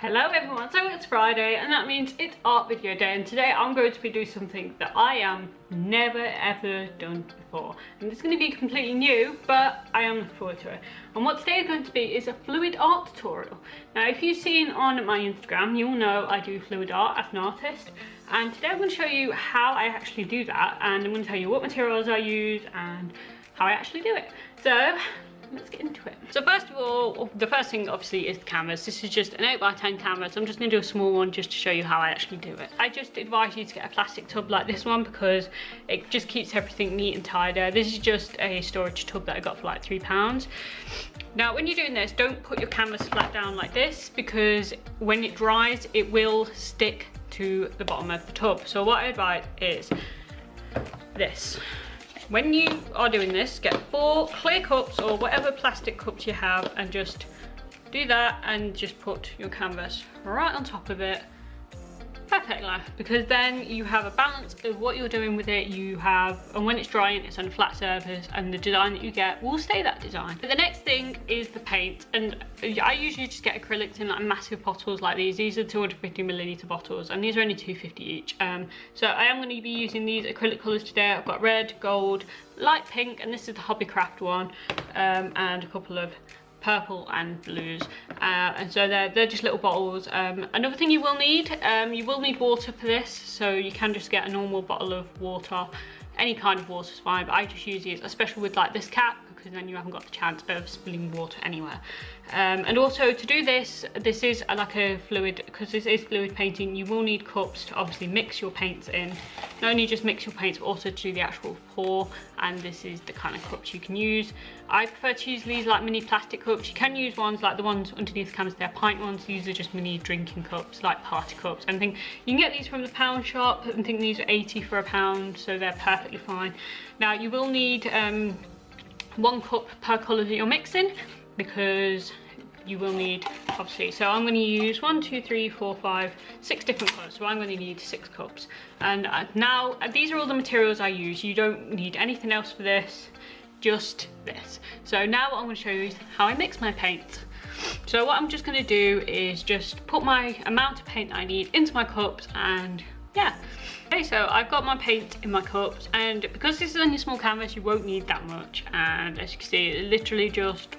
Hello everyone, so it's Friday and that means it's art video day, and today I'm going to be doing something that I am never ever done before, and it's going to be completely new, but I am looking forward to it. And what today is going to be is a fluid art tutorial. Now if you've seen on my Instagram, you'll know I do fluid art as an artist, and today I'm going to show you how I actually do that, and I'm going to tell you what materials I use and how I actually do it. So let's get into it. So first of all, the first thing obviously is the canvas. This is just an 8x10 canvas. I'm just going to do a small one just to show you how I actually do it. I just advise you to get a plastic tub like this one because it just keeps everything neat and tidy. This is just a storage tub that I got for like £3. Now when you're doing this, don't put your canvas flat down like this because when it dries it will stick to the bottom of the tub. So what I advise is this. When you are doing this, get 4 clear cups or whatever plastic cups you have and just do that and just put your canvas right on top of it perfectly, because then you have a balance of what you're doing with it. And when it's drying, it's on a flat surface and the design that you get will stay that design. But the next thing is the paint, and I usually just get acrylics in like massive bottles like these. These are 250ml bottles and these are only £2.50 each. So I am going to be using these acrylic colours today. I've got red, gold, light pink, and this is the Hobbycraft one, and a couple of purple and blues, and so they're just little bottles. Another thing you will need water for this, so you can just get a normal bottle of water. Any kind of water is fine, but I just use these, especially with like this cap, because then you haven't got the chance of spilling water anywhere. And also to do this is like a fluid, because this is fluid painting, you will need cups to obviously mix your paints in. Not only just mix your paints, but also to do the actual pour, and this is the kind of cups you can use. I prefer to use these like mini plastic cups. You can use ones like the ones underneath the canvas, they're pint ones. These are just mini drinking cups, like party cups. And I think you can get these from the pound shop. I think these are 80 for £1, so they're perfectly fine. Now you will need 1 cup per colour that you're mixing, because you will need, obviously, so I'm going to use 1, 2, 3, 4, 5, 6 different colours, so I'm going to need 6 cups. And now these are all the materials I use. You don't need anything else for this, just this. So now what I'm going to show you is how I mix my paints. So what I'm just going to do is just put my amount of paint that I need into my cups, and yeah. Okay, so I've got my paint in my cups, and because this is on your small canvas you won't need that much, and as you can see it's literally just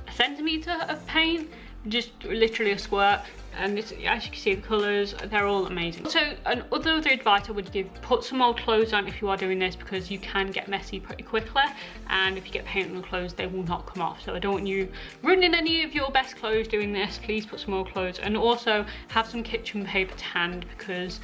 a centimetre of paint, just literally a squirt. And this, as you can see, the colours, they're all amazing. So another advice I would give, put some old clothes on if you are doing this, because you can get messy pretty quickly, and if you get paint on the clothes they will not come off. So I don't want you ruining any of your best clothes doing this. Please put some old clothes, and also have some kitchen paper to hand, because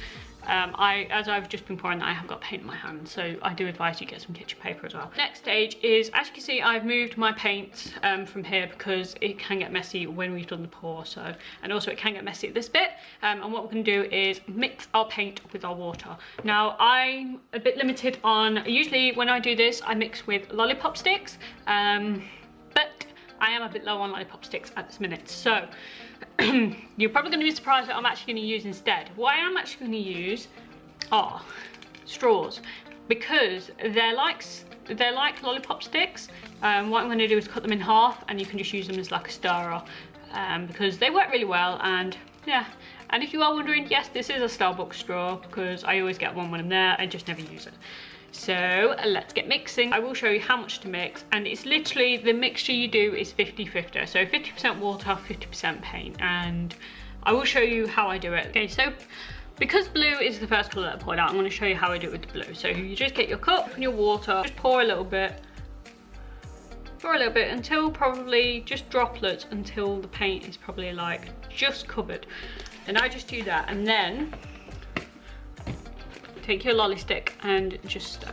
as I've just been pouring that, I have got paint in my hand, so I do advise you get some kitchen paper as well. Next stage is, as you can see, I've moved my paint from here because it can get messy when we've done the pour, so, and also it can get messy at this bit, and what we're going to do is mix our paint with our water. Now I'm a bit limited on, usually when I do this I mix with lollipop sticks, but I am a bit low on lollipop sticks at this minute, so you're probably going to be surprised what I'm actually going to use instead. What I am actually going to use are straws, because they're like lollipop sticks. What I'm going to do is cut them in half, and you can just use them as like a stirrer, because they work really well. And yeah, and if you are wondering, yes, this is a Starbucks straw, because I always get one when I'm there, I just never use it. So let's get mixing. I will show you how much to mix, and it's literally, the mixture you do is 50-50. So 50% water, 50% paint, and I will show you how I do it. Okay, so because blue is the first colour that I poured out, I'm going to show you how I do it with the blue. So you just get your cup and your water, just pour a little bit until probably just droplets, until the paint is probably like just covered. And I just do that, and then take your lolly stick and just stir.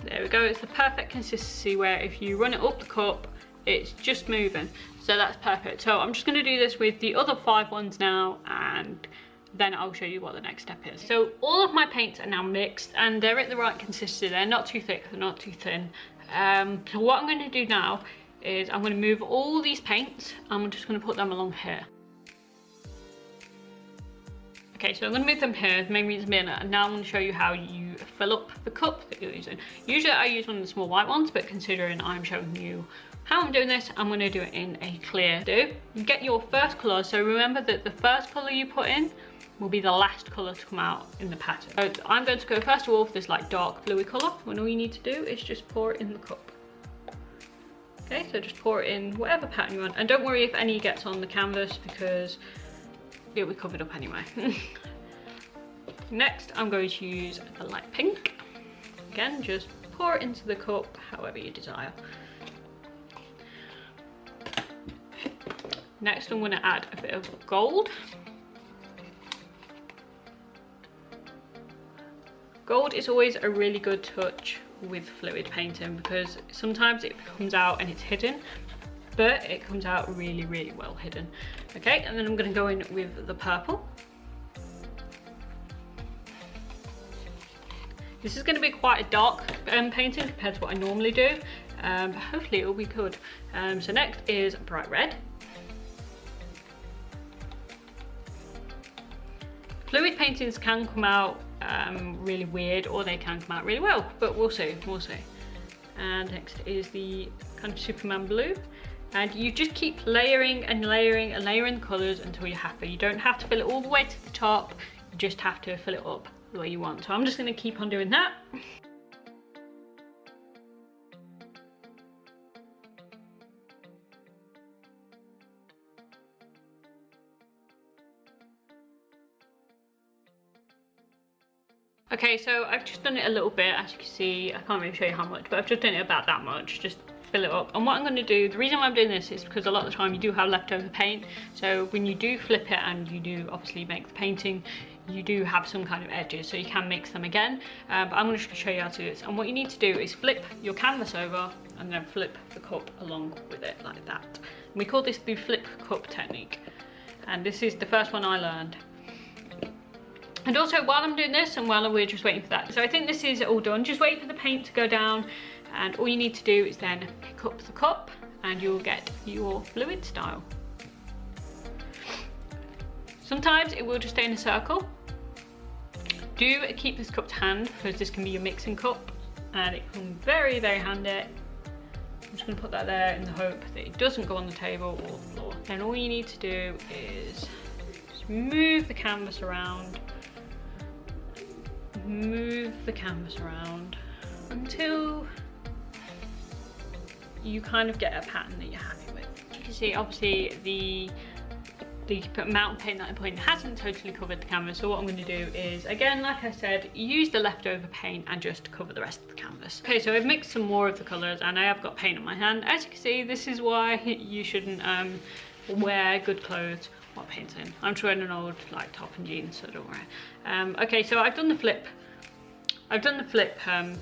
There we go, it's the perfect consistency where if you run it up the cup, it's just moving. So that's perfect. So I'm just going to do this with the other 5 ones now, and then I'll show you what the next step is. So all of my paints are now mixed, and they're at the right consistency. They're not too thick, they're not too thin. So what I'm going to do now is I'm going to move all these paints, I'm just going to put them along here. Okay, so I'm going to move them here. The main reason being, and now I'm going to show you how you fill up the cup that you're using. Usually I use one of the small white ones, but considering I'm showing you how I'm doing this, I'm going to do it in a clear. You get your first colour, so remember that the first colour you put in will be the last colour to come out in the pattern. So I'm going to go first of all for this like dark bluey colour, and all you need to do is just pour it in the cup. Okay, so just pour it in whatever pattern you want, and don't worry if any gets on the canvas because it'll be covered up anyway. Next, I'm going to use the light pink. Again, just pour it into the cup however you desire. Next, I'm going to add a bit of gold. Gold is always a really good touch with fluid painting because sometimes it comes out and it's hidden, but it comes out really, really well hidden. Okay, and then I'm going to go in with the purple. This is going to be quite a dark painting compared to what I normally do, but hopefully it will be good. So next is bright red. Fluid paintings can come out really weird, or they can come out really well, but we'll see, we'll see. And next is the kind of Superman blue. And you just keep layering and layering and layering the colours until you're happy. You don't have to fill it all the way to the top, you just have to fill it up the way you want. So I'm just going to keep on doing that. Okay, so I've just done it a little bit, as you can see. I can't really show you how much, but I've just done it about that much, just fill it up. And what I'm going to do, the reason why I'm doing this is because a lot of the time you do have leftover paint, so when you do flip it and you do obviously make the painting, you do have some kind of edges, so you can mix them again. But I'm going to show you how to do this. And what you need to do is flip your canvas over and then flip the cup along with it like that. And we call this the flip cup technique, and this is the first one I learned. And also, while I'm doing this and while we're just waiting for that, so I think this is all done, just wait for the paint to go down, and all you need to do is then pick up the cup and you'll get your fluid style. Sometimes it will just stay in a circle. Do keep this cup to hand because this can be your mixing cup and it can be very, very handy. I'm just going to put that there in the hope that it doesn't go on the table or the floor. Then all you need to do is just move the canvas around. Move the canvas around until you kind of get a pattern that you're happy with. You can see obviously the amount of paint that I'm putting hasn't totally covered the canvas, so what I'm going to do is, again, like I said, use the leftover paint and just cover the rest of the canvas. Okay, so I've mixed some more of the colours and I have got paint on my hand. As you can see, this is why you shouldn't wear good clothes while painting. I'm just wearing an old like top and jeans, so don't worry. Okay, so I've done the flip.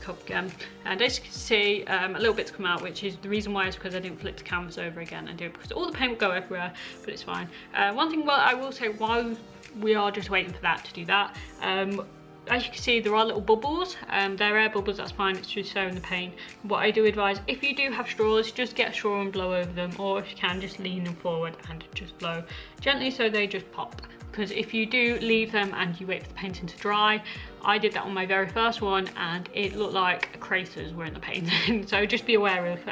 Cup again, and as you can see, a little bit's come out, which is the reason why is because I didn't flip the canvas over again and do it because all the paint will go everywhere, but it's fine. One thing I will say while we are just waiting for that to do that, as you can see, there are little bubbles. They're air bubbles, that's fine, it's just so in the paint. What I do advise, if you do have straws, just get a straw and blow over them, or if you can, just lean them forward and just blow gently so they just pop. Because if you do leave them and you wait for the painting to dry, I did that on my very first one and it looked like craters were in the painting. So just be aware of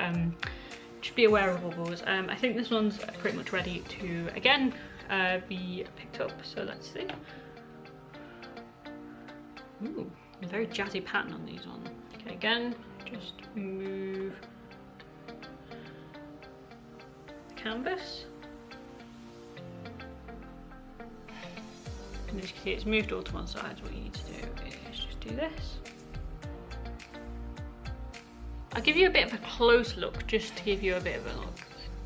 bubbles. I think this one's pretty much ready to again be picked up. So let's see. Ooh, a very jazzy pattern on these ones. Okay, again, just move the canvas. And as you can see, it's moved all to one side. What you need to do is just do this. I'll give you a bit of a close look just to give you a bit of a look.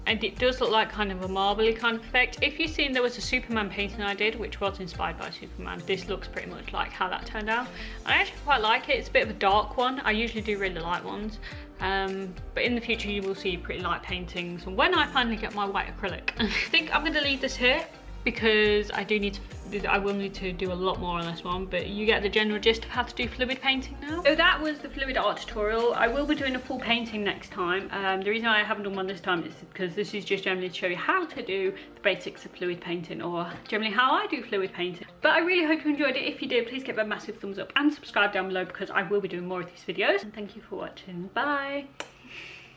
And it does look like kind of a marbly kind of effect. If you've seen, there was a Superman painting I did which was inspired by Superman. This looks pretty much like how that turned out. I actually quite like it. It's a bit of a dark one. I usually do really light ones. But in the future you will see pretty light paintings when I finally get my white acrylic. I think I'm going to leave this here because I will need to do a lot more on this one, but you get the general gist of how to do fluid painting now. So that was the fluid art tutorial. I will be doing a full painting next time. The reason I haven't done one this time is because this is just generally to show you how to do the basics of fluid painting, or generally how I do fluid painting. But I really hope you enjoyed it. If you did, please give it a massive thumbs up and subscribe down below because I will be doing more of these videos. And thank you for watching. Bye.